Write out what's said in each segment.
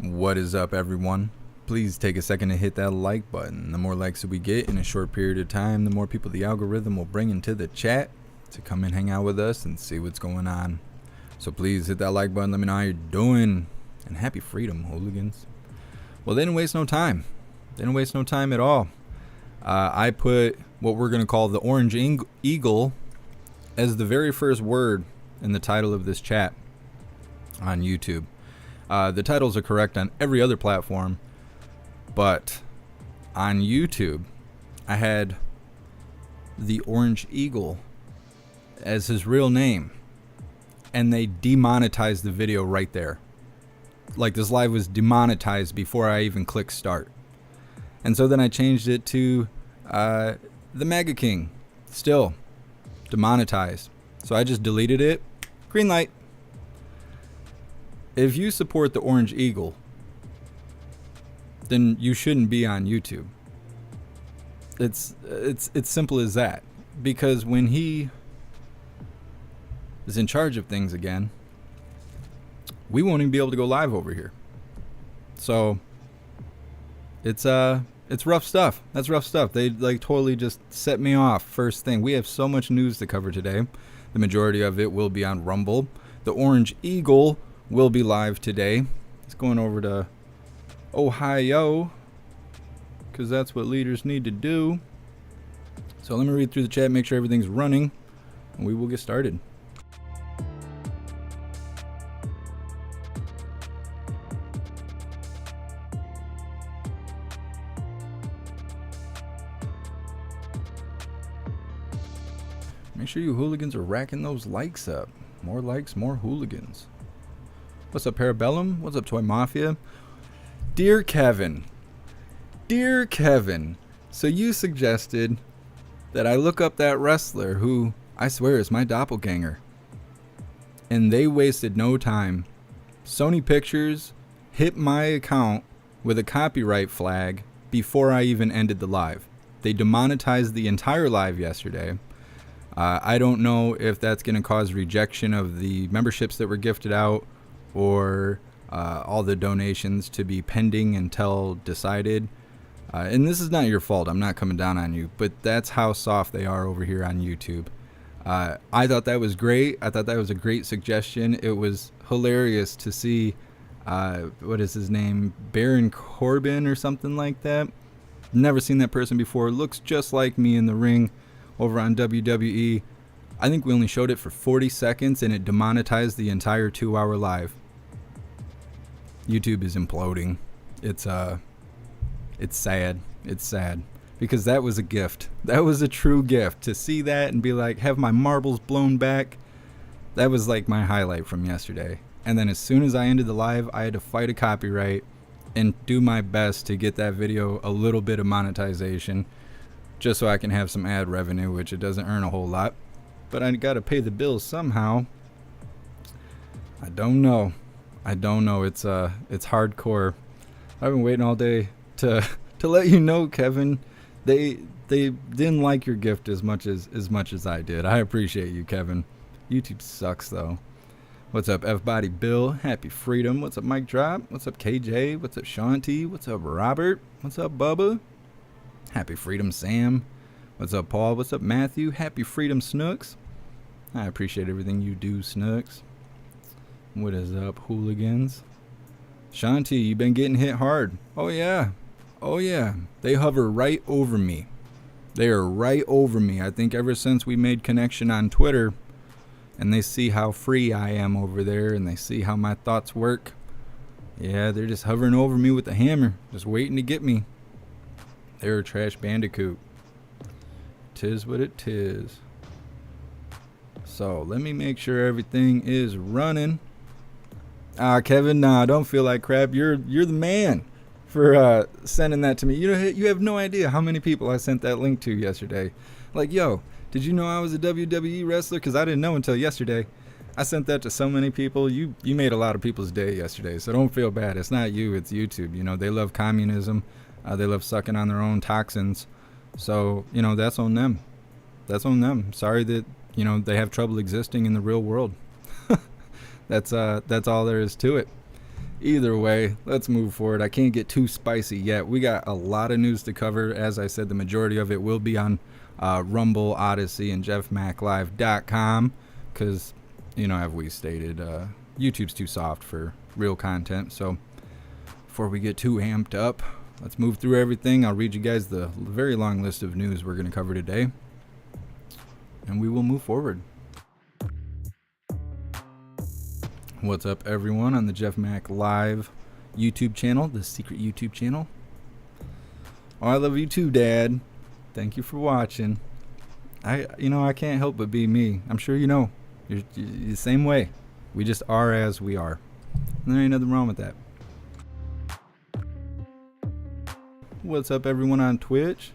What is up, everyone? Please take a second to hit that like button. The more likes that we get in a short period of time, the more people the algorithm will bring into the chat to come and hang out with us and see what's going on. So please hit that like button. Let me know how you're doing. And happy freedom, hooligans. Well, they didn't waste no time. They didn't waste no time at all. I put what we're going to call the Orange Eagle as the very first word in the title of this chat on YouTube. The titles are correct on every other platform, but on YouTube, I had the Orange Eagle as his real name, and they demonetized the video right there. Like, this live was demonetized before I even clicked start. And so then I changed it to the MAGA King, still demonetized. So I just deleted it. Green light. If you support the Orange Eagle, then you shouldn't be on YouTube. It's simple as that. Because when he is in charge of things again, we won't even be able to go live over here. So it's rough stuff. That's rough stuff. They totally just set me off first thing. We have so much news to cover today. The majority of it will be on Rumble. The Orange Eagle will be live today. It's going over to Ohio because that's what leaders need to do. So let me read through the chat, make sure everything's running, and we will get started. Make sure you hooligans are racking those likes up. More likes, more hooligans. What's up, Parabellum? What's up, Toy Mafia? Dear Kevin. Dear Kevin. So you suggested that I look up that wrestler who I swear is my doppelganger. And they wasted no time. Sony Pictures hit my account with a copyright flag before I even ended the live. They demonetized the entire live yesterday. I don't know if that's going to cause rejection of the memberships that were gifted out or all the donations to be pending until decided. And this is not your fault. I'm not coming down on you, but that's how soft they are over here on YouTube. I thought that was great. I thought that was a great suggestion. It was hilarious to see, what is his name? Baron Corbin or something like that. Never seen that person before. Looks just like me in the ring over on WWE. I think we only showed it for 40 seconds and it demonetized the entire 2-hour live. YouTube is imploding. It's sad. It's sad because that was a gift. That was a true gift to see that and be like, have my marbles blown back. That was like my highlight from yesterday. And then as soon as I ended the live, I had to fight a copyright and do my best to get that video a little bit of monetization, just so I can have some ad revenue, which it doesn't earn a whole lot. But I gotta pay the bills somehow. I don't know. It's hardcore. I've been waiting all day to let you know, Kevin. They didn't like your gift as much as I did. I appreciate you, Kevin. YouTube sucks though. What's up, F Body Bill? Happy freedom. What's up, Mike Drop? What's up, KJ? What's up, Shanti? What's up, Robert? What's up, Bubba? Happy freedom, Sam. What's up, Paul? What's up, Matthew? Happy freedom, Snooks. I appreciate everything you do, Snooks. What is up, hooligans? Shanti, you been getting hit hard. Oh yeah. They hover right over me. They are right over me. I think ever since we made connection on Twitter and they see how free I am over there and they see how my thoughts work. Yeah, they're just hovering over me with the hammer, just waiting to get me. They're a trash bandicoot. Tis what it tis. So let me make sure everything is running. Kevin, nah, don't feel like crap. You're the man for sending that to me. You have no idea how many people I sent that link to yesterday. Like, yo, did you know I was a WWE wrestler? Because I didn't know until yesterday. I sent that to so many people. You made a lot of people's day yesterday, so don't feel bad. It's not you, it's YouTube. You know, they love communism. They love sucking on their own toxins. So, you know, that's on them. That's on them. Sorry that, you know, they have trouble existing in the real world. That's all there is to it. Either way, let's move forward. I can't get too spicy yet. We got a lot of news to cover. As I said, the majority of it will be on Rumble, Odyssey, and jeffmaclive.com because, as we stated, YouTube's too soft for real content. So before we get too amped up, let's move through everything. I'll read you guys the very long list of news we're going to cover today, and we will move forward. What's up, everyone, on the JeffMAC Live YouTube channel, the secret YouTube channel. Oh, I love you too, Dad. Thank you for watching. I can't help but be me. I'm sure you're the same way. We just are as we are. And there ain't nothing wrong with that. What's up, everyone on Twitch?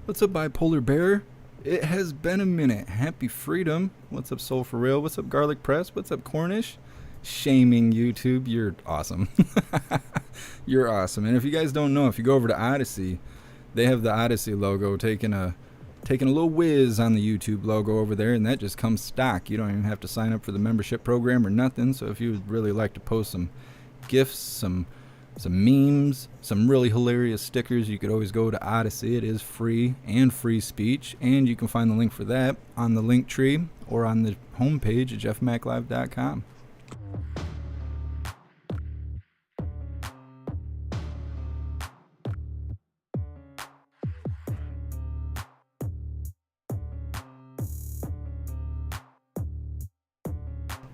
What's up, Bipolar Bear? It has been a minute. Happy Freedom. What's up, Soul for Real? What's up, Garlic Press? What's up, Cornish? Shaming YouTube. You're awesome. You're awesome. And if you guys don't know, if you go over to Odyssey, they have the Odyssey logo taking a little whiz on the YouTube logo over there, and that just comes stock. You don't even have to sign up for the membership program or nothing. So if you would really like to post some gifs, some memes, some really hilarious stickers, you could always go to Odyssey. It is free and free speech, and you can find the link for that on the link tree or on the homepage at jeffmaclive.com.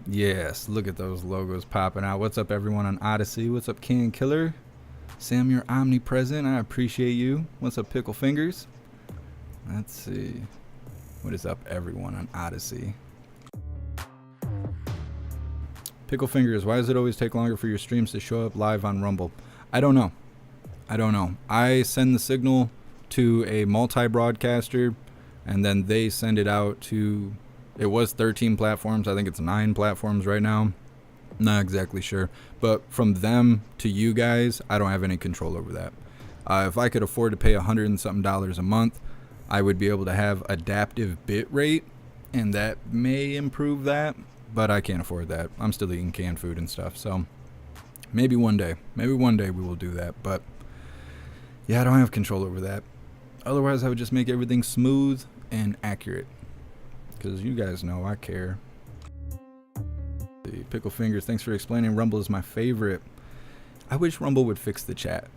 Yes, look at those logos popping out. What's up, everyone on Odyssey? What's up, Can Killer? Sam, you're omnipresent. I appreciate you. What's up, Pickle Fingers? Let's see. What is up, everyone on Odyssey? Pickle Fingers, why does it always take longer for your streams to show up live on Rumble? I don't know. I send the signal to a multi-broadcaster, and then they send it out to... It was 13 platforms. I think it's 9 platforms right now. Not exactly sure. But from them to you guys, I don't have any control over that. If I could afford to pay $100 and something a month, I would be able to have adaptive bit rate, and that may improve that, but I can't afford that. I'm still eating canned food and stuff, so maybe one day we will do that. But yeah, I don't have control over that. Otherwise, I would just make everything smooth and accurate. Because you guys know I care. The Pickle Fingers, thanks for explaining. Rumble is my favorite. I wish Rumble would fix the chat.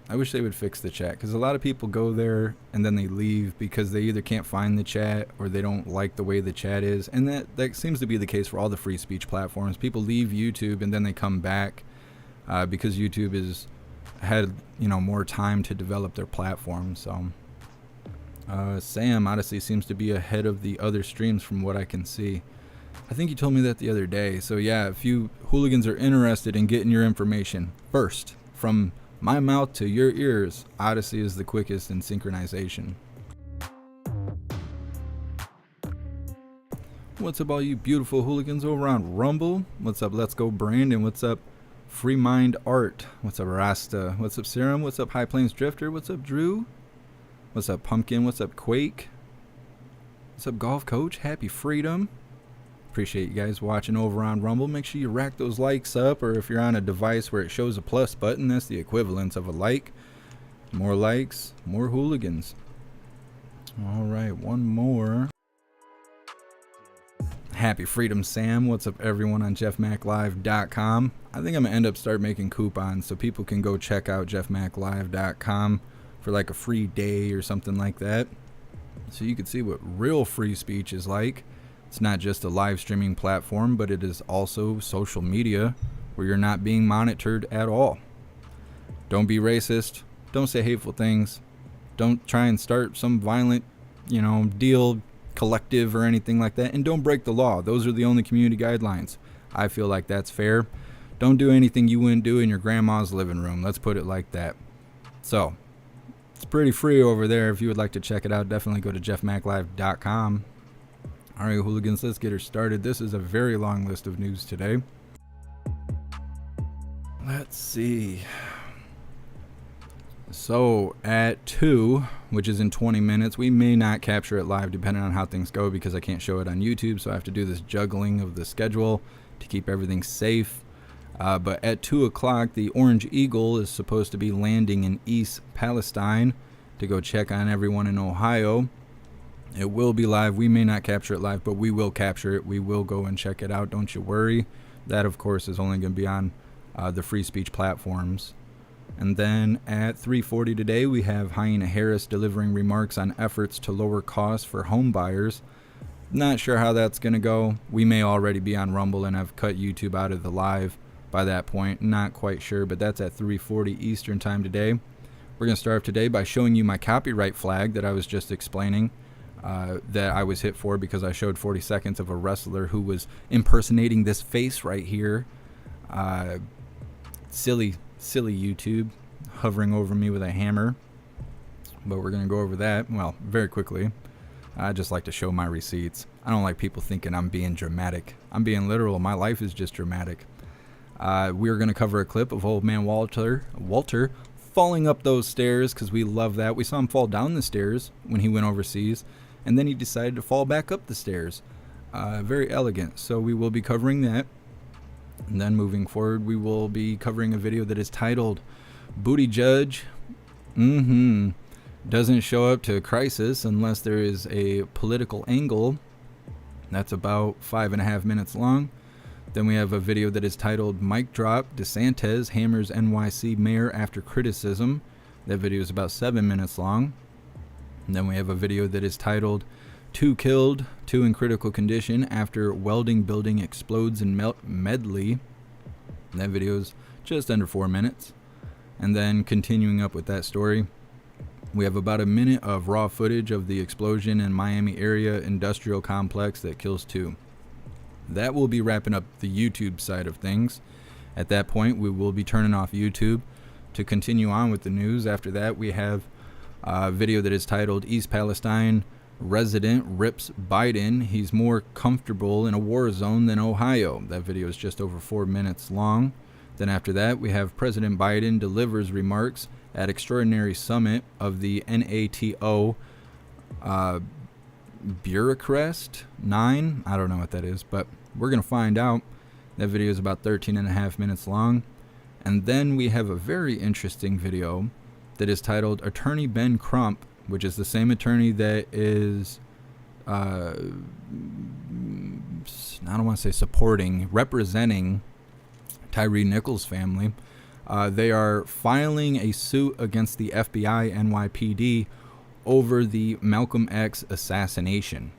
I wish they would fix the chat, because a lot of people go there and then they leave because they either can't find the chat or they don't like the way the chat is. And that seems to be the case for all the free speech platforms. People leave YouTube and then they come back because YouTube has had more time to develop their platform. So Sam, Odyssey seems to be ahead of the other streams from what I can see. I think you told me that the other day. So yeah, if you hooligans are interested in getting your information first from my mouth to your ears, Odyssey is the quickest in synchronization. What's up, all you beautiful hooligans over on Rumble? What's up, Let's Go Brandon? What's up, Free Mind Art? What's up, Rasta? What's up, Serum? What's up, High Plains Drifter? What's up, Drew? What's up, Pumpkin? What's up, Quake? What's up, Golf Coach? Happy Freedom. Appreciate you guys watching over on Rumble. Make sure you rack those likes up, or if you're on a device where it shows a plus button, that's the equivalent of a like. More likes, more hooligans. All right, one more. Happy Freedom, Sam. What's up, everyone on jeffmaclive.com? I think I'm going to end up start making coupons so people can go check out jeffmaclive.com for like a free day or something like that, so you can see what real free speech is like. It's not just a live streaming platform, but it is also social media where you're not being monitored at all. Don't be racist. Don't say hateful things. Don't try and start some violent, deal collective or anything like that. And don't break the law. Those are the only community guidelines. I feel like that's fair. Don't do anything you wouldn't do in your grandma's living room. Let's put it like that. So it's pretty free over there. If you would like to check it out, definitely go to jeffmaclive.com. All right, hooligans, let's get her started. This is a very long list of news today. Let's see. So at 2, which is in 20 minutes, we may not capture it live depending on how things go, because I can't show it on YouTube, so I have to do this juggling of the schedule to keep everything safe. But at 2 o'clock, the Orange Eagle is supposed to be landing in East Palestine to go check on everyone in Ohio. It will be live. We may not capture it live, but we will capture it. We will go and check it out. Don't you worry. That, of course, is only going to be on the free speech platforms. And then at 3:40 today, we have Hyena Harris delivering remarks on efforts to lower costs for home buyers. Not sure how that's going to go. We may already be on Rumble and have cut YouTube out of the live by that point. Not quite sure, but that's at 3:40 Eastern time today. We're going to start today by showing you my copyright flag that I was just explaining. That I was hit for because I showed 40 seconds of a wrestler who was impersonating this face right here. Silly YouTube hovering over me with a hammer. But we're going to go over that, well, very quickly. I just like to show my receipts. I don't like people thinking I'm being dramatic. I'm being literal. My life is just dramatic. We're going to cover a clip of old man Walter falling up those stairs because we love that. We saw him fall down the stairs when he went overseas. And then he decided to fall back up the stairs. Very elegant. So we will be covering that. And then moving forward, we will be covering a video that is titled Booty Judge doesn't show up to crisis unless there is a political angle. That's about 5.5 minutes long. Then we have a video that is titled Mic Drop, DeSantis hammers NYC Mayor after criticism. That video is about 7 minutes long. And then we have a video that is titled 2 Killed, 2 in Critical Condition After Welding Building Explodes in Medley. And that video is just under 4 minutes. And then continuing up with that story, we have about a minute of raw footage of the explosion in Miami area industrial complex that kills 2. That will be wrapping up the YouTube side of things. At that point, we will be turning off YouTube to continue on with the news. After that, we have a video that is titled East Palestine Resident Rips Biden. He's more comfortable in a war zone than Ohio. That video is just over 4 minutes long. Then after that, we have President Biden delivers remarks at extraordinary summit of the NATO Bureaucrat 9. I don't know what that is, but we're going to find out. That video is about 13.5 minutes long. And then we have a very interesting video that is titled Attorney Ben Crump, which is the same attorney that is, I don't want to say representing Tyree Nichols' family. They are filing a suit against the FBI NYPD over the Malcolm X assassination.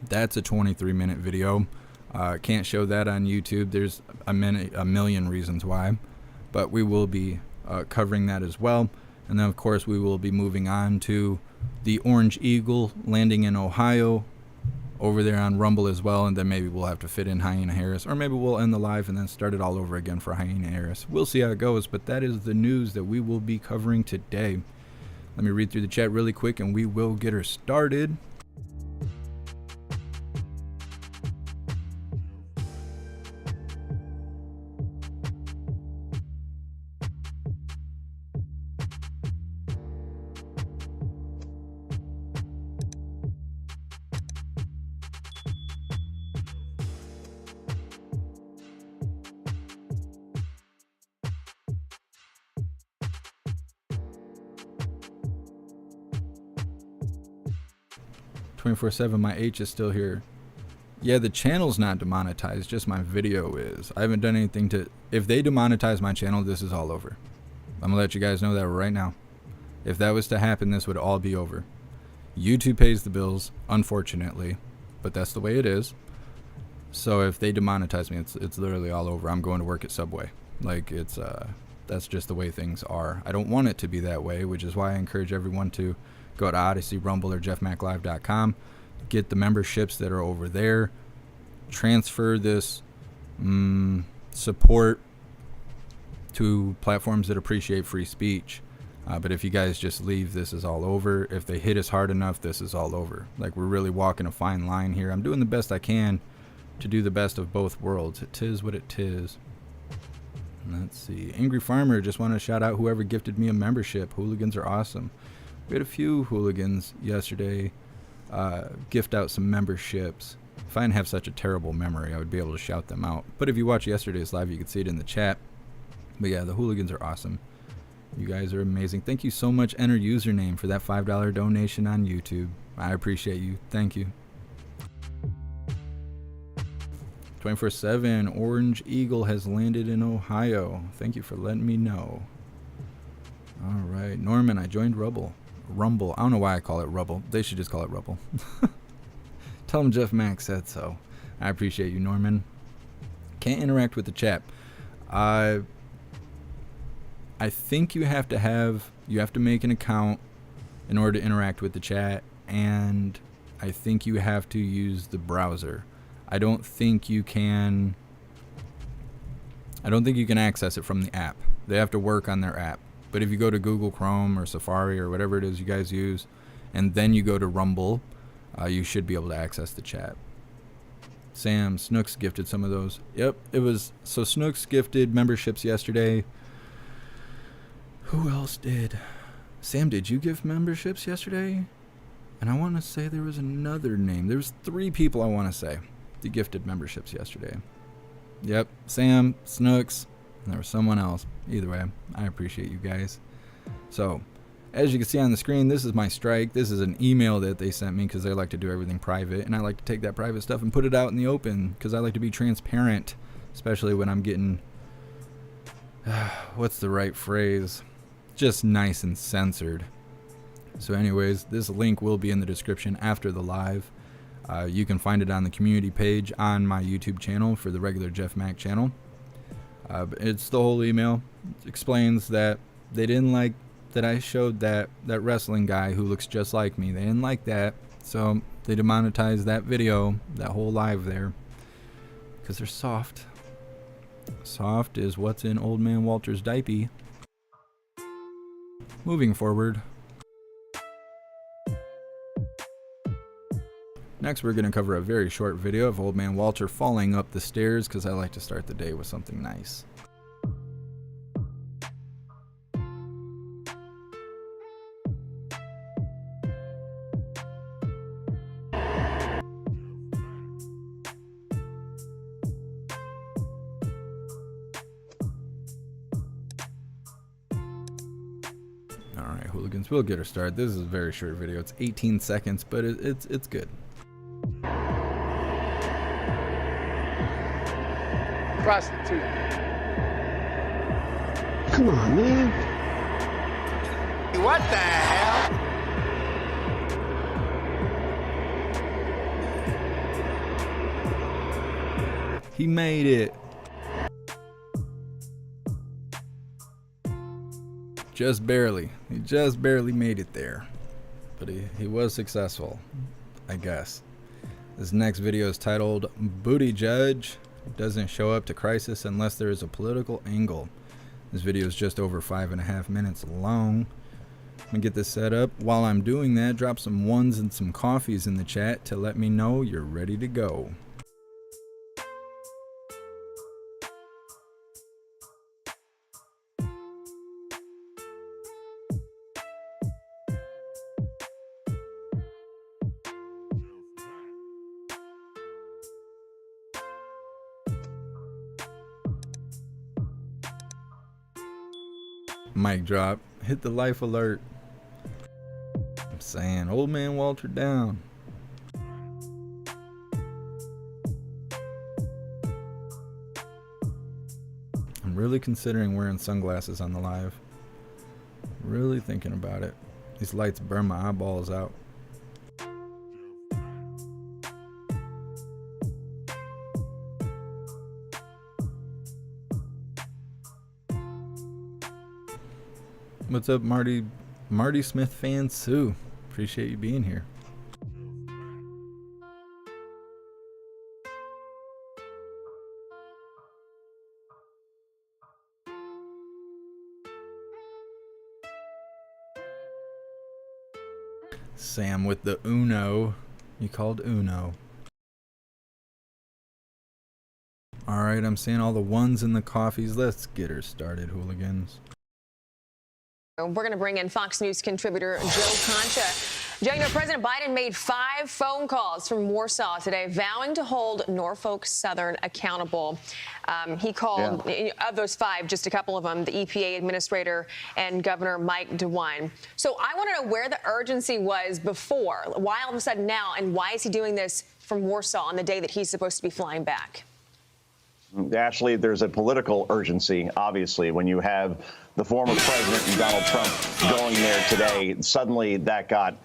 That's a 23-minute video. Can't show that on YouTube. There's a million reasons why, but we will be covering that as well. And then, of course, we will be moving on to the Orange Eagle landing in Ohio over there on Rumble as well. And then maybe we'll have to fit in Hyena Harris, or maybe we'll end the live and then start it all over again for Hyena Harris. We'll see how it goes, but that is the news that we will be covering today. Let me read through the chat really quick and we will get her started. 24/7, my H is still here. Yeah, the channel's not demonetized, just my video is. I haven't done anything to... If they demonetize my channel, this is all over. I'm gonna let you guys know that right now. If that was to happen, this would all be over. YouTube pays the bills, unfortunately, but that's the way it is. So if they demonetize me, it's literally all over. I'm going to work at Subway. Like, it's that's just the way things are. I don't want it to be that way, which is why I encourage everyone to go to Odyssey, Rumble, or jeffmaclive.com. Get the memberships that are over there. Transfer this support to platforms that appreciate free speech. But if you guys just leave, this is all over. If they hit us hard enough, this is all over. Like, we're really walking a fine line here. I'm doing the best I can to do the best of both worlds. It is what it is. Let's see. Angry Farmer, just want to shout out whoever gifted me a membership. Hooligans are awesome. We had a few hooligans yesterday gift out some memberships. If I didn't have such a terrible memory, I would be able to shout them out. But if you watch yesterday's live, you could see it in the chat. But yeah, the Hooligans are awesome. You guys are amazing. Thank you so much. Enter username for that $5 donation on YouTube. I appreciate you. Thank you. 24/7 Orange Eagle has landed in Ohio. Thank you for letting me know. All right, Norman, I joined Rumble. I don't know why I call it Rubble. They should just call it Rubble. Tell them JeffMAC said so. I appreciate you, Norman. Can't interact with the chat. I think you have to make an account in order to interact with the chat, and I think you have to use the browser. I don't think you can access it from the app. They have to work on their app. But if you go to Google Chrome or Safari or whatever it is you guys use, and then you go to Rumble, you should be able to access the chat. Sam, Snooks gifted some of those. Yep, it was, so Snooks gifted memberships yesterday. Who else did? Sam, did you give memberships yesterday? And I want to say there was another name. There was 3 people I want to say that gifted memberships yesterday. Yep, Sam, Snooks, and there was someone else. Either way, I appreciate you guys. So, as you can see on the screen, this is my strike. This is an email that they sent me because they like to do everything private, and I like to take that private stuff and put it out in the open because I like to be transparent, especially when I'm getting what's the right phrase? Just nice and censored. So anyways, this link will be in the description after the live. You can find it on the community page on my YouTube channel for the regular JeffMAC channel. It's the whole email. It explains that they didn't like that I showed that wrestling guy who looks just like me. They didn't like that, so they demonetized that video, that whole live there, because they're soft. Soft is what's in Old Man Walter's diaper. Moving forward. Next, we're going to cover a very short video of Old Man Walter falling up the stairs because I like to start the day with something nice. Alright, Hooligans, we'll get her started. This is a very short video. It's 18 seconds, but it's good. Prostitute. Come on, man. What the hell? He made it. Just barely. He just barely made it there. But he was successful, I guess. This next video is titled Booty Judge Doesn't Show Up to Crisis Unless There is a Political Angle. This video is just over 5.5 minutes long. I'm gonna get this set up. While I'm doing that, drop some ones and some coffees in the chat to let me know you're ready to go. Mic drop. Hit the life alert. I'm saying, Old Man Walter down. I'm really considering wearing sunglasses on the live. Really thinking about it. These lights burn my eyeballs out. What's up, Marty Smith fan Sue? Appreciate you being here. Sam with the Uno. You called Uno. Alright, I'm seeing all the ones in the coffees. Let's get her started, Hooligans. We're going to bring in Fox News contributor Joe Concha. Joe, you know, President Biden made 5 phone calls from Warsaw today, vowing to hold Norfolk Southern accountable. He called, of those 5, just a couple of them, the EPA administrator and Governor Mike DeWine. So I want to know where the urgency was before, why all of a sudden now, and why is he doing this from Warsaw on the day that he's supposed to be flying back? Ashley, there's a political urgency, obviously, when you have the former president Donald Trump going there today. Suddenly that got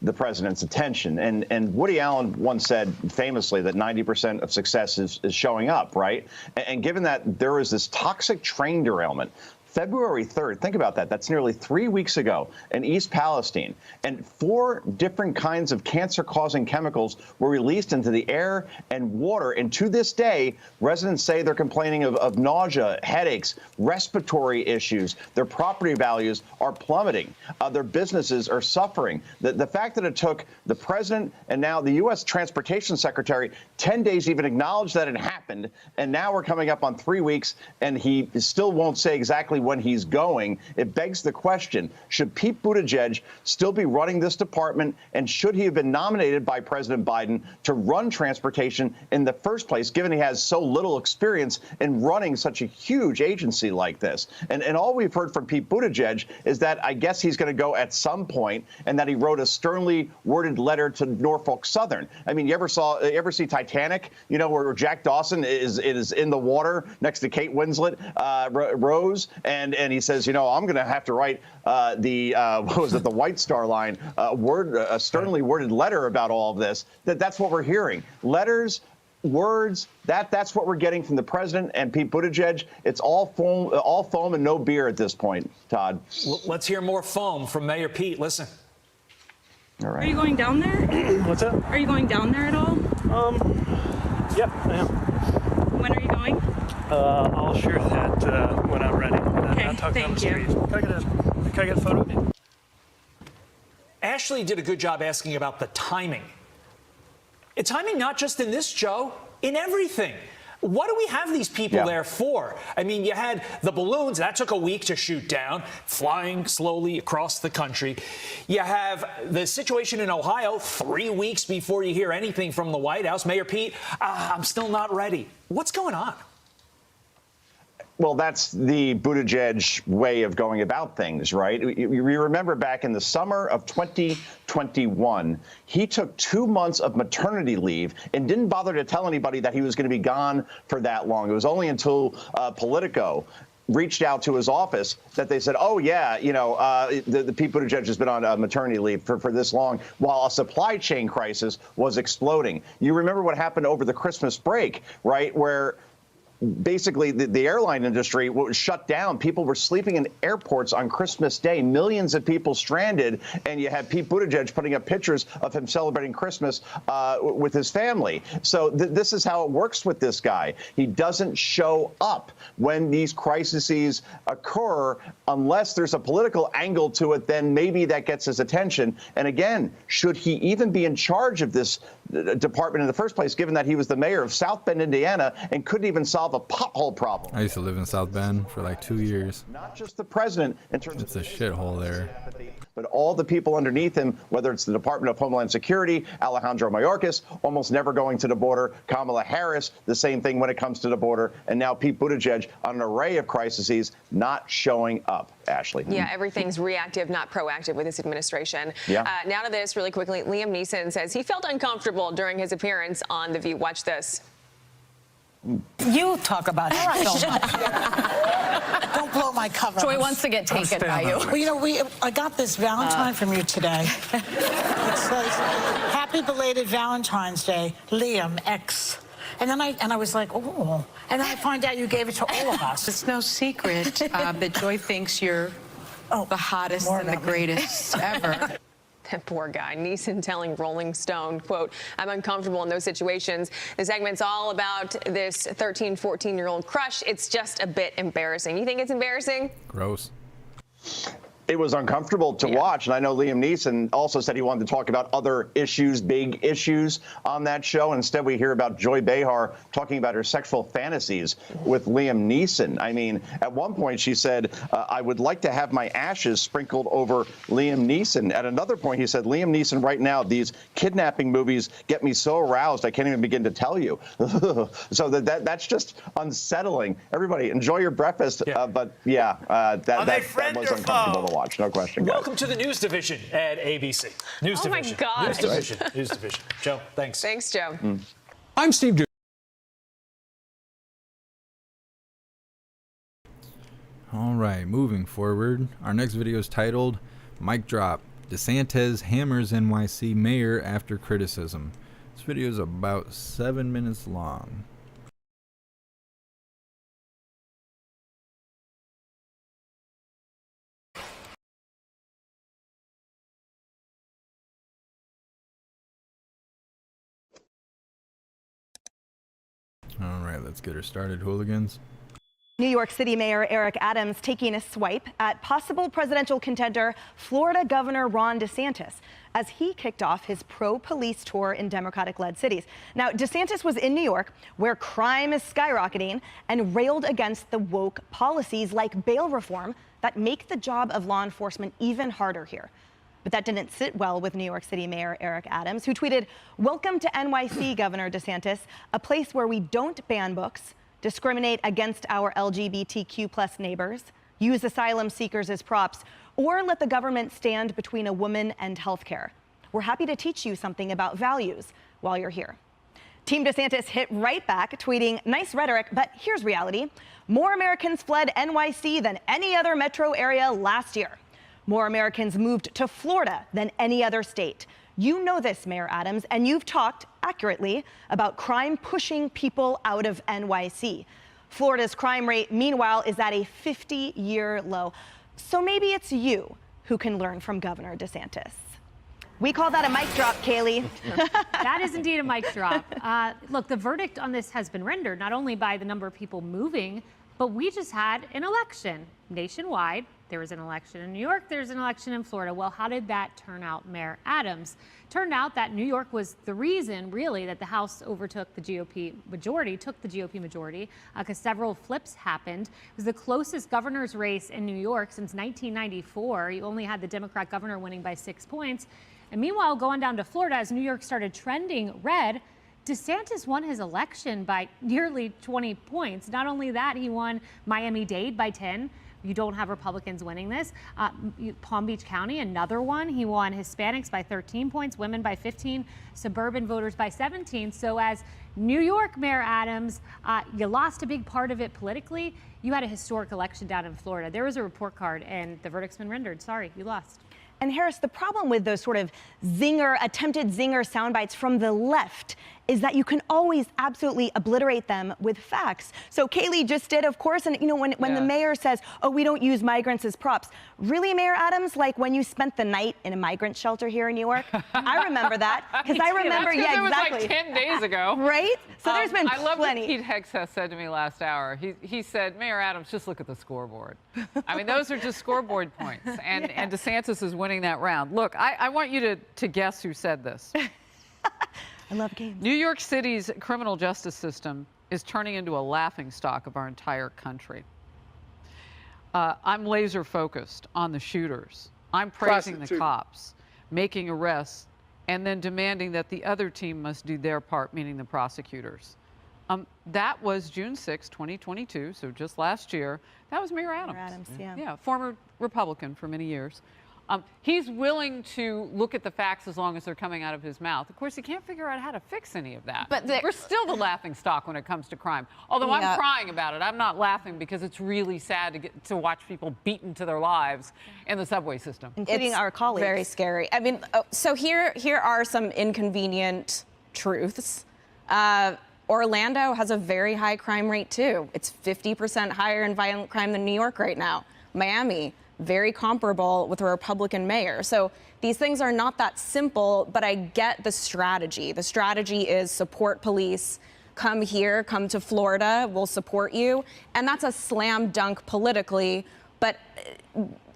the president's attention. And Woody Allen once said famously that 90% of success is showing up, right? And given that there is this toxic train derailment, February 3rd, think about that. That's nearly 3 weeks ago in East Palestine. And 4 different kinds of cancer-causing chemicals were released into the air and water. And to this day, residents say they're complaining of nausea, headaches, respiratory issues. Their property values are plummeting. Their businesses are suffering. The fact that it took the president and now the U.S. Transportation Secretary 10 days to even acknowledge that it happened, and now we're coming up on 3 weeks, and he still won't say exactly when he's going, it begs the question, should Pete Buttigieg still be running this department, and should he have been nominated by President Biden to run transportation in the first place, given he has so little experience in running such a huge agency like this? And all we've heard from Pete Buttigieg is that I guess he's going to go at some point, and that he wrote a sternly worded letter to Norfolk Southern. I mean, you ever see Titanic, you know, where Jack Dawson is in the water next to Kate Winslet, Rose, and he says, you know, I'm going to have to write what was it, the White Star Line, a sternly worded letter about all of this. That's what we're hearing. Letters, words, that's what we're getting from the president and Pete Buttigieg. It's all foam and no beer at this point, Todd. Well, let's hear more foam from Mayor Pete. Listen. All right. Are you going down there? What's up? Are you going down there at all? Yep, I am. When are you going? I'll share that when I'm ready. Okay, I'll talk thank down the you. street. Can I get a photo of you? Ashley did a good job asking about the timing. It's timing not just in this, Joe, in everything. What do we have these people there for? I mean, you had the balloons. That took a week to shoot down, flying slowly across the country. You have the situation in Ohio 3 weeks before you hear anything from the White House. Mayor Pete, I'm still not ready. What's going on? Well, that's the Buttigieg way of going about things, right? You remember back in the summer of 2021, he took 2 months of maternity leave and didn't bother to tell anybody that he was going to be gone for that long. It was only until Politico reached out to his office that they said, oh, yeah, you know, the Pete Buttigieg has been on maternity leave for this long while a supply chain crisis was exploding. You remember what happened over the Christmas break, right, where basically the airline industry was shut down. People were sleeping in airports on Christmas Day, millions of people stranded, and you had Pete Buttigieg putting up pictures of him celebrating Christmas with his family. So this is how it works with this guy. He doesn't show up when these crises occur unless there's a political angle to it. Then maybe that gets his attention. And again, should he even be in charge of this department in the first place, given that he was the mayor of South Bend, Indiana, and couldn't even solve a pothole problem? I used to live in South Bend for like 2 years. Not just the president in terms It's a shithole there. but all the people underneath him, whether it's the Department of Homeland Security, Alejandro Mayorkas, almost never going to the border, Kamala Harris, the same thing when it comes to the border, and now Pete Buttigieg on an array of crises not showing up, Ashley. Yeah, everything's reactive, not proactive with this administration. Yeah. Now to this really quickly. Liam Neeson says he felt uncomfortable during his appearance on The View. Watch this. You talk about it so much. Don't blow my cover. Joy wants to get taken by you. Well, you know, I got this Valentine from you today. It says, "Happy belated Valentine's Day, Liam X." And then I was like, oh. And then I find out you gave it to all of us. It's no secret that Joy thinks you're the hottest and the greatest ever. That poor guy. Neeson telling Rolling Stone, quote, "I'm uncomfortable in those situations." The segment's all about this 13, 14-year-old crush. It's just a bit embarrassing. You think it's embarrassing? Gross. it was uncomfortable to watch. And I know Liam Neeson also said he wanted to talk about other issues, big issues on that show. Instead, we hear about Joy Behar talking about her sexual fantasies with Liam Neeson. I mean, at one point she said, I would like to have my ashes sprinkled over Liam Neeson. At another point, he said, Liam Neeson, right now, these kidnapping movies get me so aroused, I can't even begin to tell you. So that's just unsettling. Everybody, enjoy your breakfast. But yeah, that was uncomfortable to watch. No question, guys. Welcome to the news division at ABC. News division. Oh, my God. News division. News division. Joe, thanks. Thanks, Joe. I'm Steve Du. All right, moving forward. Our next video is titled Mic Drop. DeSantis hammers NYC Mayor after criticism. This video is about 7 minutes long. All right, let's get her started, hooligans. New York City Mayor Eric Adams taking a swipe at possible presidential contender Florida Governor Ron DeSantis as he kicked off his pro-police tour in Democratic-led cities. Now, DeSantis was in New York, where crime is skyrocketing, and railed against the woke policies like bail reform that make the job of law enforcement even harder here. But that didn't sit well with New York City Mayor Eric Adams, who tweeted, "Welcome to NYC, Governor DeSantis, a place where we don't ban books, discriminate against our LGBTQ+ neighbors, use asylum seekers as props, or let the government stand between a woman and healthcare. We're happy to teach you something about values while you're here." Team DeSantis hit right back, tweeting, "Nice rhetoric, but here's reality. More Americans fled NYC than any other metro area last year. More Americans moved to Florida than any other state. You know this, Mayor Adams, and you've talked accurately about crime pushing people out of NYC. Florida's crime rate, meanwhile, is at a 50-year low. So maybe it's you who can learn from Governor DeSantis." We call that a mic drop, Kaylee. That is indeed a mic drop. Look, the verdict on this has been rendered not only by the number of people moving, but we just had an election nationwide. There was an election in New York, there's an election in Florida. Well, how did that turn out, Mayor Adams? Turned out that New York was the reason, really, that the House overtook the GOP majority, because several flips happened. It was the closest governor's race in New York since 1994. You only had the Democrat governor winning by 6 points. And meanwhile, going down to Florida, as New York started trending red, DeSantis won his election by nearly 20 points. Not only that, he won Miami-Dade by 10. You don't have Republicans winning this. Palm Beach County, another one. He won Hispanics by 13 points, women by 15, suburban voters by 17. So as New York Mayor Adams, you lost a big part of it politically. You had a historic election down in Florida. There was a report card, and the verdict's been rendered. Sorry, you lost. And Harris, the problem with those sort of attempted zinger sound bites from the left is that you can always absolutely obliterate them with facts. So Kaylee just did, of course, and when the mayor says, "Oh, we don't use migrants as props," really, Mayor Adams, like when you spent the night in a migrant shelter here in New York? I remember that because I remember, It was exactly. like 10 days ago. Right? So there's been I love what plenty. Pete Hegseth said to me last hour. He said, "Mayor Adams, just look at the scoreboard." I mean, those are just scoreboard points, and DeSantis is winning that round. Look, I want you to guess who said this. I love games. New York City's criminal justice system is turning into a laughingstock of our entire country. I'm laser focused on the shooters. I'm praising the cops, making arrests, and then demanding that the other team must do their part, meaning the prosecutors. That was June 6, 2022, so just last year. That was Mayor Adams. Mayor Adams, yeah. Yeah, former Republican for many years. He's willing to look at the facts as long as they're coming out of his mouth. Of course, he can't figure out how to fix any of that. But we're still the laughing stock when it comes to crime. Although I'm crying about it. I'm not laughing because it's really sad to watch people beaten to their lives in the subway system. Including our colleagues. Very scary. I mean, so here are some inconvenient truths. Orlando has a very high crime rate, too. It's 50% higher in violent crime than New York right now. Miami, very comparable with a Republican mayor. So these things are not that simple, but I get the strategy. The strategy is support police, come here, come to Florida, we'll support you. And that's a slam dunk politically. But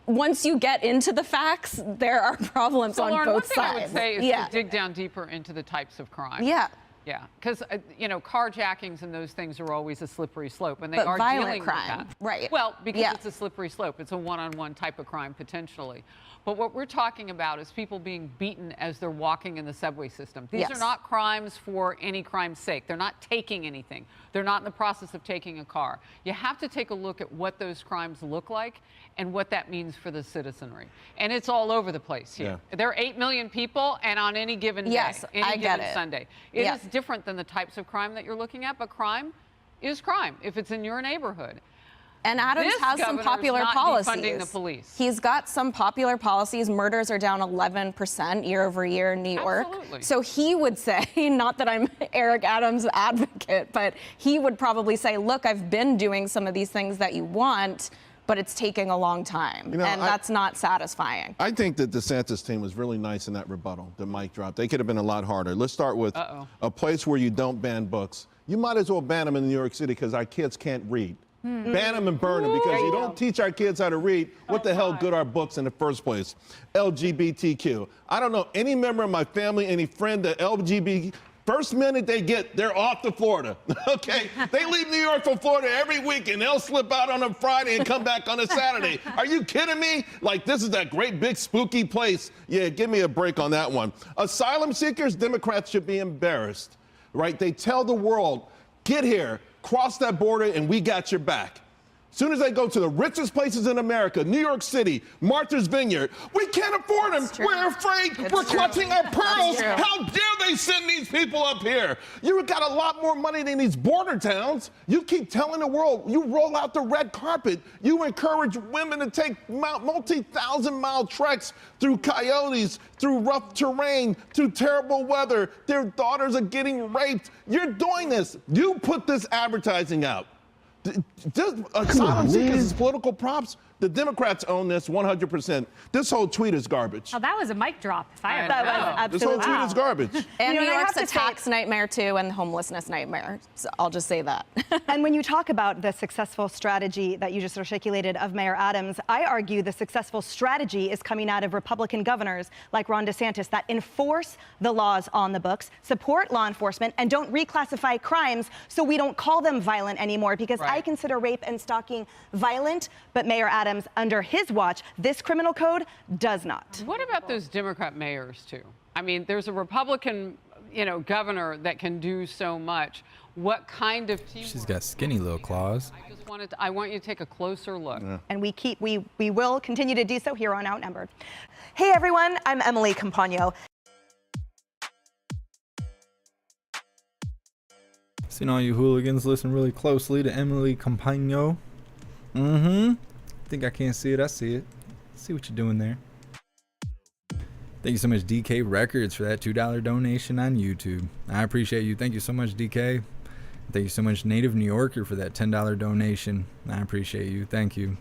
once you get into the facts, there are problems on Lauren, both one thing sides. I would say is to dig down deeper into the types of crime. Yeah. Yeah, because, you know, carjackings and those things are always a slippery slope, and they But are violent dealing crime, with that. right. Well, because Yeah. it's a slippery slope. It's a one-on-one type of crime, potentially. But what we're talking about is people being beaten as they're walking in the subway system. These are not crimes for any crime's sake. They're not taking anything. They're not in the process of taking a car. You have to take a look at what those crimes look like and what that means for the citizenry. And it's all over the place here. Yeah. There are 8 million people, and on any given day, any I get given it. Sunday. It is different than the types of crime that you're looking at, but crime is crime if it's in your neighborhood. And Adams This has some governor's popular not policies. defunding the police. He's got some popular policies. Murders are down 11% year over year in New York. Absolutely. So he would say, not that I'm Eric Adams' advocate, but he would probably say, look, I've been doing some of these things that you want, but it's taking a long time. You know, and that's not satisfying. I think that DeSantis team was really nice in that rebuttal that Mike dropped. They could have been a lot harder. Let's start with a place where you don't ban books. You might as well ban them in New York City because our kids can't read. Ban them and burn them because you don't teach our kids how to read. What the hell good are books in the first place? LGBTQ. I don't know any member of my family, any friend that LGBT. First minute they get, they're off to Florida, okay? They leave New York for Florida every week, and they'll slip out on a Friday and come back on a Saturday. Are you kidding me? Like, this is that great, big, spooky place. Yeah, give me a break on that one. Asylum seekers, Democrats should be embarrassed, right? They tell the world, get here, cross that border, and we got your back. As soon as they go to the richest places in America, New York City, Martha's Vineyard, we can't afford them. We're afraid. We're clutching our pearls. How dare they send these people up here? You've got a lot more money than these border towns. You keep telling the world, you roll out the red carpet. You encourage women to take multi-thousand-mile treks through coyotes, through rough terrain, through terrible weather. Their daughters are getting raped. You're doing this. You put this advertising out. Asylum seekers is political props. The Democrats own this 100%. This whole tweet is garbage. Oh, that was a mic drop. If I That was absolutely. This whole tweet is garbage. And You know, New I York's have a to say- tax nightmare too, and the homelessness nightmare. So I'll just say that. And when you talk about the successful strategy that you just articulated of Mayor Adams, I argue the successful strategy is coming out of Republican governors like Ron DeSantis that enforce the laws on the books, support law enforcement, and don't reclassify crimes so we don't call them violent anymore. Because I consider rape and stalking violent, but Mayor Adams, under his watch, this criminal code does not. What about those Democrat mayors, too? I mean, there's a Republican, governor that can do so much. What kind of team? She's got skinny little claws. I want you to take a closer look. And we will continue to do so here on Outnumbered. Hey everyone, I'm Emily Campagno. Seen all you hooligans listen really closely to Emily Campagno. Think I can't see it. I see it. See what you're doing there. Thank you so much, DK Records, for that $2 donation on YouTube. I appreciate you. Thank you so much, DK. Thank you so much, Native New Yorker, for that $10 donation. I appreciate you. Thank you.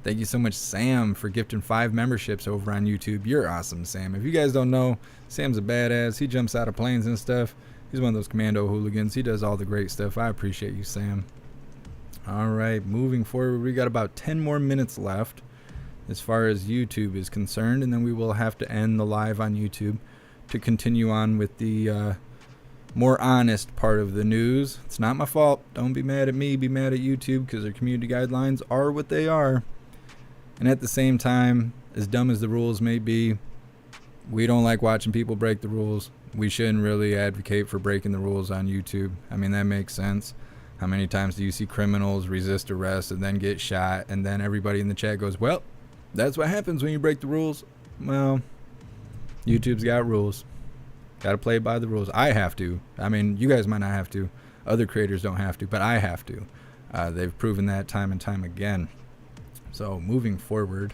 Thank you so much, Sam, for gifting 5 memberships over on YouTube. You're awesome, Sam. If you guys don't know, Sam's a badass. He jumps out of planes and stuff. He's one of those commando hooligans. He does all the great stuff. I appreciate you, Sam. All right, moving forward, we got about 10 more minutes left as far as YouTube is concerned, and then we will have to end the live on YouTube to continue on with the more honest part of the news. It's not my fault. Don't be mad at me. Be mad at YouTube because their community guidelines are what they are. And at the same time, as dumb as the rules may be, we don't like watching people break the rules. We shouldn't really advocate for breaking the rules on YouTube. I mean, that makes sense. How many times do you see criminals resist arrest and then get shot, and then everybody in the chat goes, well, that's what happens when you break the rules? Well, YouTube's got rules. Got to play by the rules. I have to. I mean, you guys might not have to. Other creators don't have to, but I have to. They've proven that time and time again. So moving forward,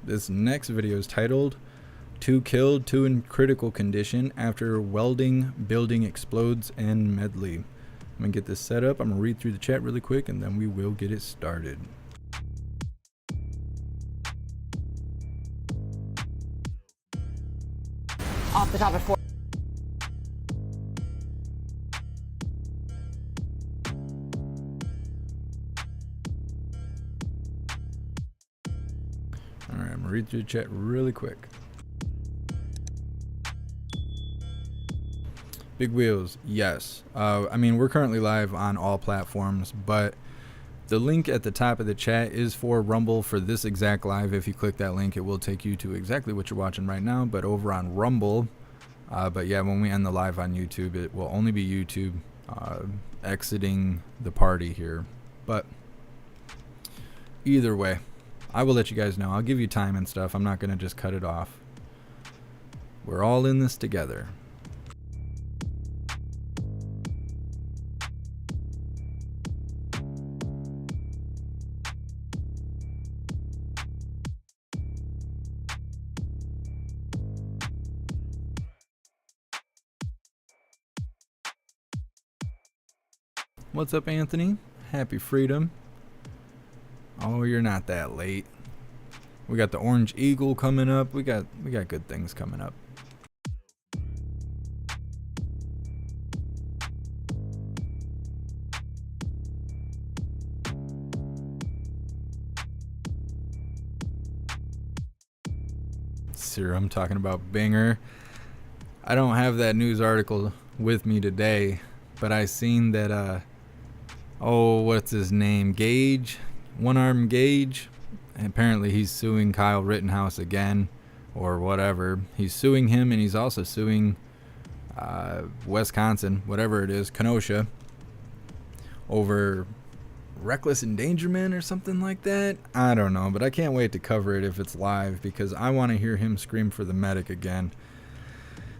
this next video is titled 2 killed, 2 in critical condition after welding building explodes in Medley. I'm gonna get this set up. I'm gonna read through the chat really quick and then we will get it started. Off the top at 4. read through the chat really quick. Big Wheels, yes. I mean, we're currently live on all platforms, but the link at the top of the chat is for Rumble for this exact live. If you click that link, it will take you to exactly what you're watching right now, but over on Rumble. But yeah, when we end the live on YouTube, it will only be YouTube exiting the party here. But either way, I will let you guys know. I'll give you time and stuff. I'm not going to just cut it off. We're all in this together. What's up, Anthony? Happy freedom. Oh, you're not that late. We got the Orange Eagle coming up. We got good things coming up. Serum talking about Binger. I don't have that news article with me today, but I seen that oh, what's his name? Gage? One-Arm Gage? And apparently he's suing Kyle Rittenhouse again, or whatever. He's suing him, and he's also suing Wisconsin, whatever it is, Kenosha, over reckless endangerment or something like that. I don't know, but I can't wait to cover it if it's live, because I want to hear him scream for the medic again.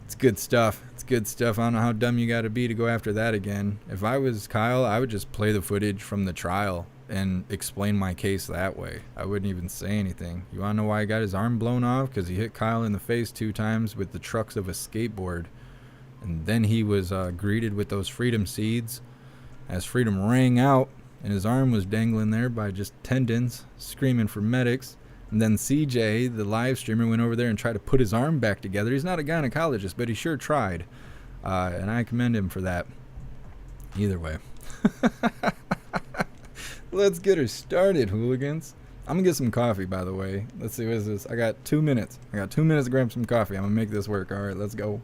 It's good stuff. It's good stuff. I don't know how dumb you got to be to go after that again. If I was Kyle, I would just play the footage from the trial and explain my case that way. I wouldn't even say anything. You want to know why he got his arm blown off? Because he hit Kyle in the face 2 times with the trucks of a skateboard. And then he was greeted with those freedom seeds as freedom rang out, and his arm was dangling there by just tendons, screaming for medics. And then CJ, the live streamer, went over there and tried to put his arm back together. He's not a gynecologist, but he sure tried. And I commend him for that. Either way. Let's get her started, hooligans. I'm going to get some coffee, by the way. Let's see, what is this? I got 2 minutes. I got 2 minutes to grab some coffee. I'm going to make this work. All right, let's go.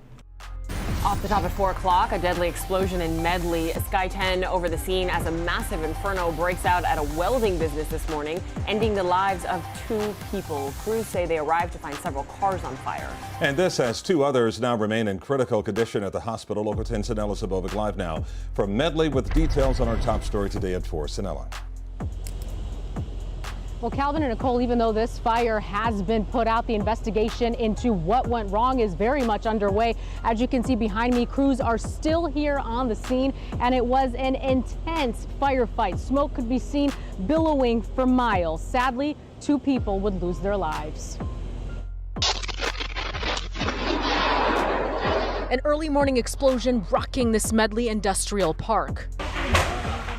Off the top at 4 o'clock, a deadly explosion in Medley. Sky 10 over the scene as a massive inferno breaks out at a welding business this morning, ending the lives of 2 people. Crews say they arrived to find several cars on fire. And this as 2 others now remain in critical condition at the hospital. Local 10 Sinella Sabovic live now from Medley with details on our top story today at 4. Sinella. Well, Calvin and Nicole, even though this fire has been put out, the investigation into what went wrong is very much underway. As you can see behind me, crews are still here on the scene, and it was an intense firefight. Smoke could be seen billowing for miles. Sadly, 2 people would lose their lives. An early morning explosion rocking this Medley Industrial Park.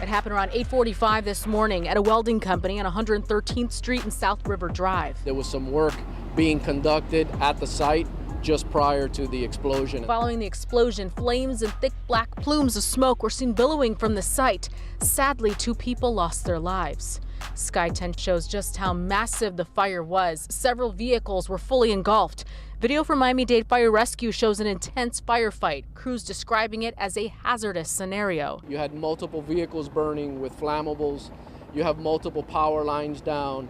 It happened around 8:45 this morning at a welding company on 113th Street and South River Drive. There was some work being conducted at the site just prior to the explosion. Following the explosion, flames and thick black plumes of smoke were seen billowing from the site. Sadly, 2 people lost their lives. Sky 10 shows just how massive the fire was. Several vehicles were fully engulfed. Video from Miami-Dade Fire Rescue shows an intense firefight, crews describing it as a hazardous scenario. You had multiple vehicles burning with flammables. You have multiple power lines down.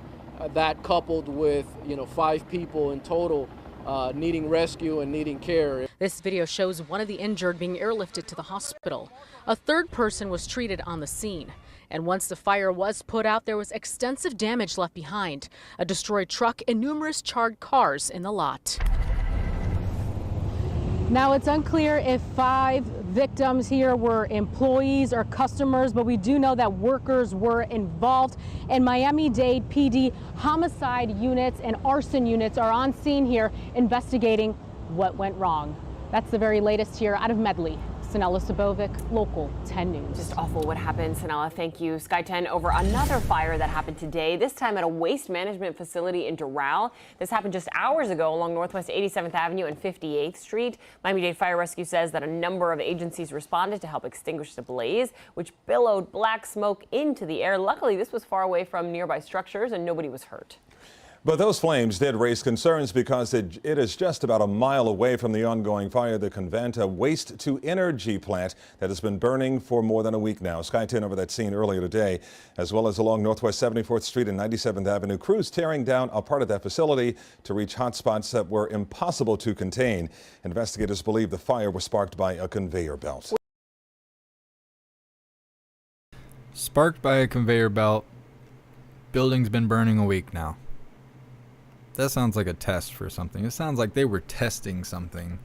That coupled with, 5 people in total needing rescue and needing care. This video shows one of the injured being airlifted to the hospital. A 3rd person was treated on the scene. And once the fire was put out, there was extensive damage left behind. A destroyed truck and numerous charred cars in the lot. Now, it's unclear if 5 victims here were employees or customers, but we do know that workers were involved. And Miami-Dade PD homicide units and arson units are on scene here investigating what went wrong. That's the very latest here out of Medley. Sinella Sabovic, Local 10 News. Just awful what happened, Sinella. Thank you. Sky 10 over another fire that happened today, this time at a waste management facility in Doral. This happened just hours ago along Northwest 87th Avenue and 58th Street. Miami-Dade Fire Rescue says that a number of agencies responded to help extinguish the blaze, which billowed black smoke into the air. Luckily, this was far away from nearby structures and nobody was hurt. But those flames did raise concerns because it is just about a mile away from the ongoing fire at the Convanta waste-to-energy plant that has been burning for more than a week now. Sky 10 over that scene earlier today, as well as along Northwest 74th Street and 97th Avenue. Crews tearing down a part of that facility to reach hotspots that were impossible to contain. Investigators believe the fire was sparked by a conveyor belt. Sparked by a conveyor belt. Building's been burning a week now. That sounds like a test for something. It sounds like they were testing something.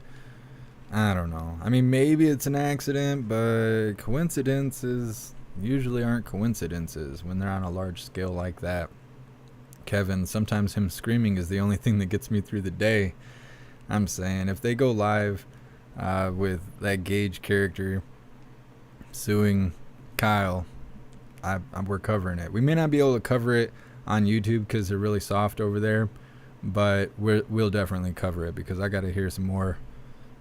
I don't know. I mean, maybe it's an accident, but coincidences usually aren't coincidences when they're on a large scale like that. Kevin, sometimes him screaming is the only thing that gets me through the day. I'm saying if they go live with that Gage character suing Kyle, we're covering it. We may not be able to cover it on YouTube because they're really soft over there, but we'll definitely cover it because I got to hear some more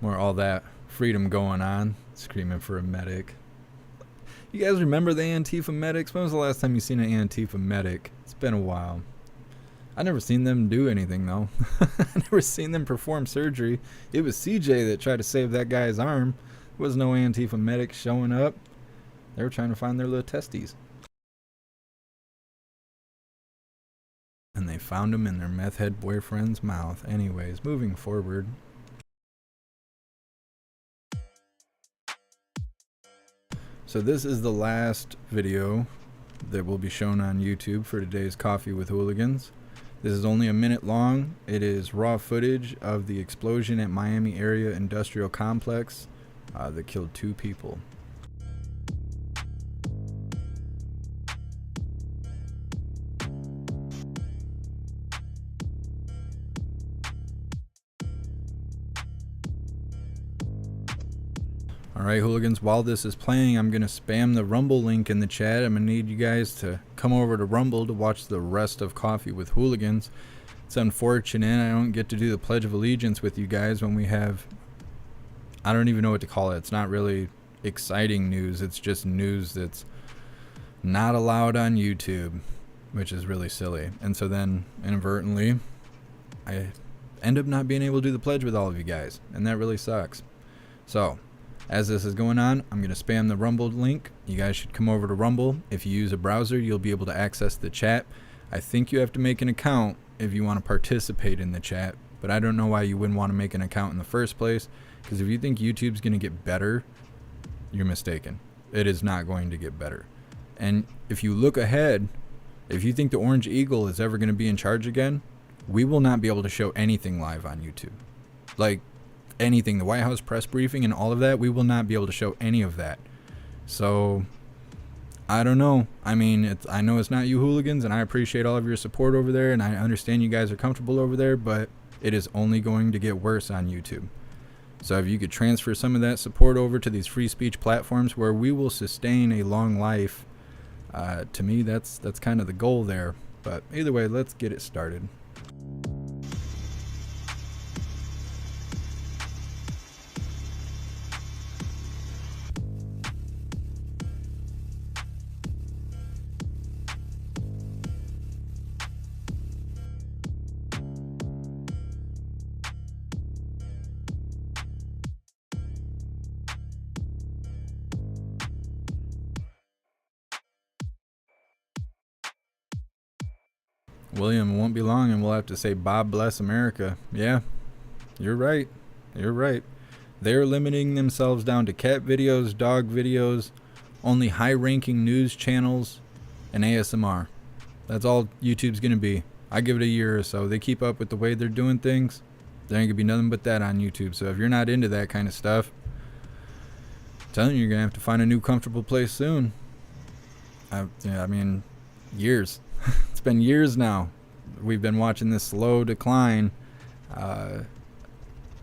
all that freedom going on. Screaming for a medic. You guys remember the Antifa medics? When was the last time you seen an Antifa medic? It's been a while. I never seen them do anything though. I never seen them perform surgery. It was CJ that tried to save that guy's arm. There was no Antifa medic showing up. They were trying to find their little testes. And they found him in their meth head boyfriend's mouth. Anyways, moving forward. So this is the last video that will be shown on YouTube for today's Coffee with Hooligans. This is only a minute long. It is raw footage of the explosion at Miami Area Industrial Complex that killed 2 people. Alright, hooligans, while this is playing, I'm going to spam the Rumble link in the chat. I'm going to need you guys to come over to Rumble to watch the rest of Coffee with Hooligans. It's unfortunate I don't get to do the Pledge of Allegiance with you guys when we have... I don't even know what to call it. It's not really exciting news. It's just news that's not allowed on YouTube, which is really silly. And so then, inadvertently, I end up not being able to do the pledge with all of you guys. And that really sucks. So... as this is going on, I'm going to spam the Rumble link. You guys should come over to Rumble. If you use a browser, you'll be able to access the chat. I think you have to make an account if you want to participate in the chat, but I don't know why you wouldn't want to make an account in the first place, because if you think YouTube's going to get better, you're mistaken. It is not going to get better. And if you look ahead, if you think the Orange Eagle is ever going to be in charge again, we will not be able to show anything live on YouTube. Like, anything, the White House press briefing and all of that, we will not be able to show any of that. So I don't know. I mean, I know it's not you hooligans, and I appreciate all of your support over there, and I understand you guys are comfortable over there, but it is only going to get worse on YouTube. So if you could transfer some of that support over to these free speech platforms where we will sustain a long life, to me that's kind of the goal there. But either way, let's get it started. William, it won't be long and we'll have to say Bob bless America. Yeah, you're right. You're right. They're limiting themselves down to cat videos, dog videos, only high-ranking news channels, and ASMR. That's all YouTube's going to be. I give it a year or so. They keep up with the way they're doing things, there ain't going to be nothing but that on YouTube. So if you're not into that kind of stuff, I'm telling you, you're going to have to find a new comfortable place soon. I mean, years. It's been years now. We've been watching this slow decline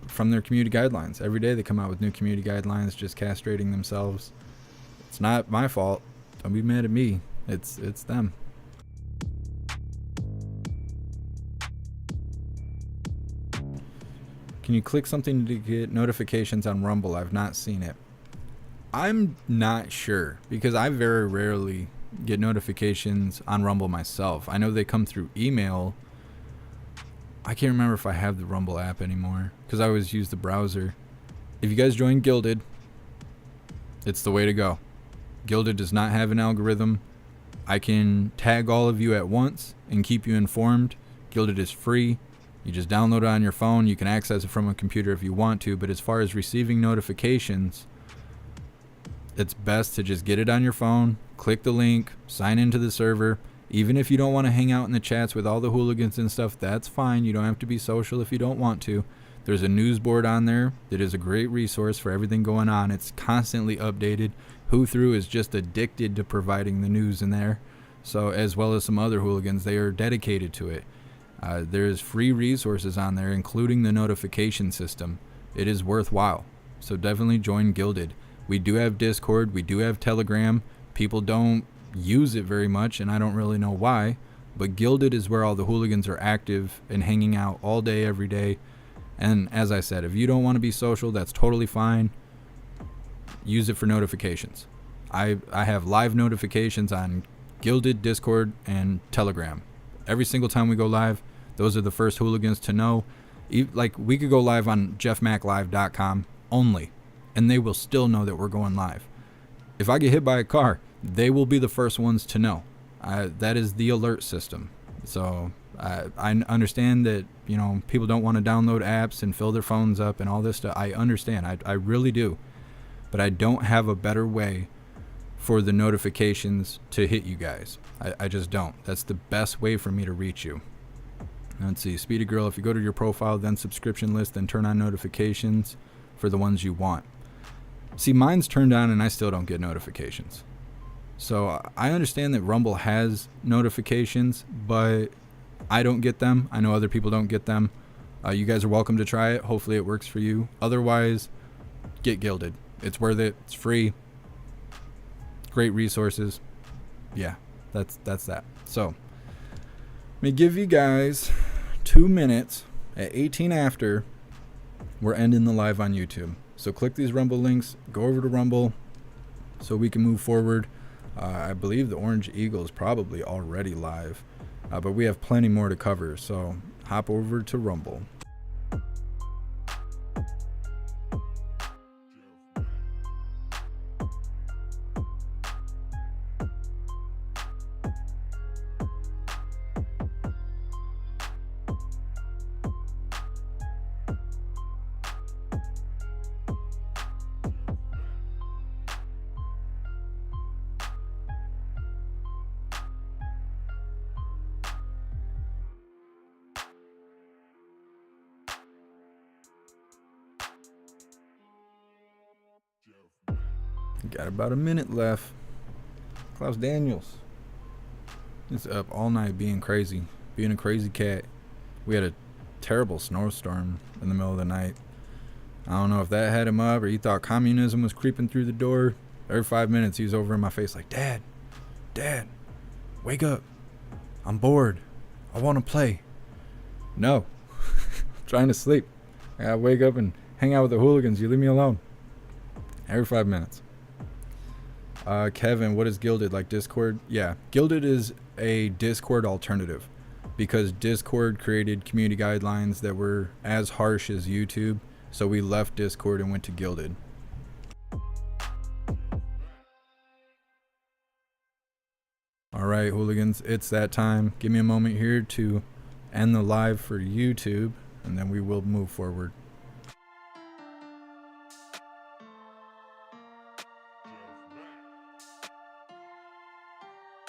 from their community guidelines. Every day they come out with new community guidelines, just castrating themselves. It's not my fault. Don't be mad at me. It's them. Can you click something to get notifications on Rumble? I've not seen it. I'm not sure because I very rarely get notifications on Rumble myself. I know they come through email, I can't remember if I have the Rumble app anymore because I always use the browser. If you guys join Gilded, it's the way to go. Gilded does not have an algorithm. I can tag all of you at once and keep you informed. Gilded is free. You just download it on your phone. You can access it from a computer if you want to, but as far as receiving notifications, it's best to just get it on your phone, click the link, sign into the server. Even if you don't want to hang out in the chats with all the hooligans and stuff, that's fine. You don't have to be social if you don't want to. There's a news board on there that is a great resource for everything going on. It's constantly updated. Who Through is just addicted to providing the news in there. So as well as some other hooligans, they are dedicated to it. There's free resources on there, including the notification system. It is worthwhile. So definitely join Gilded. We do have Discord. We do have Telegram. People don't use it very much, and I don't really know why. But Gilded is where all the hooligans are active and hanging out all day, every day. And as I said, if you don't want to be social, that's totally fine. Use it for notifications. I have live notifications on Gilded, Discord, and Telegram. Every single time we go live, those are the first hooligans to know. Like, we could go live on jeffmaclive.com only, and they will still know that we're going live. If I get hit by a car, they will be the first ones to know. That is the alert system. So I understand that, you know, people don't want to download apps and fill their phones up and all this stuff. I understand. I really do. But I don't have a better way for the notifications to hit you guys. I just don't. That's the best way for me to reach you. Let's see. Speedy Girl, if you go to your profile, then subscription list, then turn on notifications for the ones you want. See, mine's turned on and I still don't get notifications. So I understand that Rumble has notifications, but I don't get them. I know other people don't get them. You guys are welcome to try it. Hopefully it works for you. Otherwise, get Gilded. It's worth it. It's free. Great resources. Yeah, that's that. So, let me give you guys 2 minutes. At 18 after, we're ending the live on YouTube. So click these Rumble links. Go over to Rumble so we can move forward. I believe the Orange Eagle is probably already live, but we have plenty more to cover. So hop over to Rumble. Got about a minute left. Klaus Daniels is up all night being crazy, being a crazy cat. We had a terrible snowstorm in the middle of the night. I don't know if that had him up or he thought communism was creeping through the door. Every 5 minutes he was over in my face like, Dad, wake up. I'm bored. I want to play. No. I'm trying to sleep. I gotta wake up and hang out with the hooligans. You leave me alone. Every 5 minutes. Kevin, what is Gilded? Like Discord? Yeah, Gilded is a Discord alternative because Discord created community guidelines that were as harsh as YouTube. So we left Discord and went to Gilded. All right, hooligans, it's that time. Give me a moment here to end the live for YouTube, and then we will move forward.